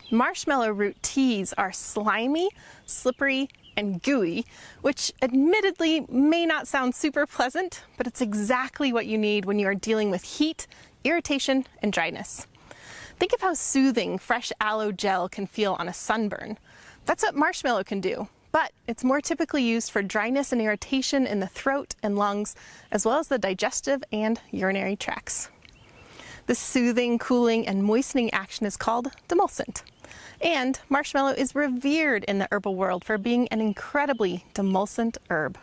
Marshmallow root teas are slimy, slippery, and gooey, which admittedly may not sound super pleasant, but it's exactly what you need when you are dealing with heat, irritation, and dryness. Think of how soothing fresh aloe gel can feel on a sunburn. That's what marshmallow can do, but it's more typically used for dryness and irritation in the throat and lungs, as well as the digestive and urinary tracts. This soothing, cooling, and moistening action is called Demulcent. And marshmallow is revered in the herbal world for being an incredibly demulcent herb.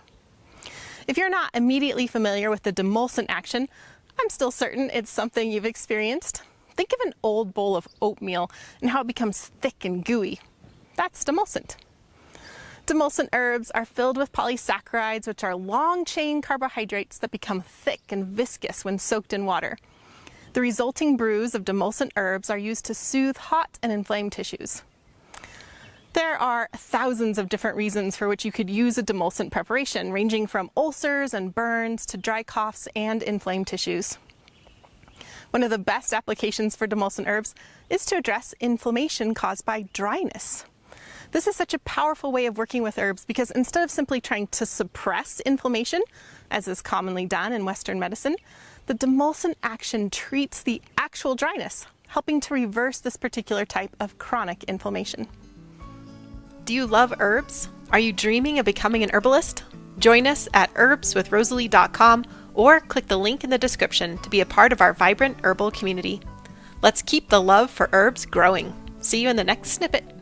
If you're not immediately familiar with the demulcent action, I'm still certain it's something you've experienced. Think of an old bowl of oatmeal and how it becomes thick and gooey. That's demulcent. Demulcent herbs are filled with polysaccharides, which are long-chain carbohydrates that become thick and viscous when soaked in water. The resulting brews of demulcent herbs are used to soothe hot and inflamed tissues. There are thousands of different reasons for which you could use a demulcent preparation, ranging from ulcers and burns to dry coughs and inflamed tissues. One of the best applications for demulcent herbs is to address inflammation caused by dryness. This is such a powerful way of working with herbs because instead of simply trying to suppress inflammation, as is commonly done in Western medicine, the demulcent action treats the actual dryness, helping to reverse this particular type of chronic inflammation. Do you love herbs? Are you dreaming of becoming an herbalist? Join us at herbswithrosalee.com or click the link in the description to be a part of our vibrant herbal community. Let's keep the love for herbs growing. See you in the next snippet.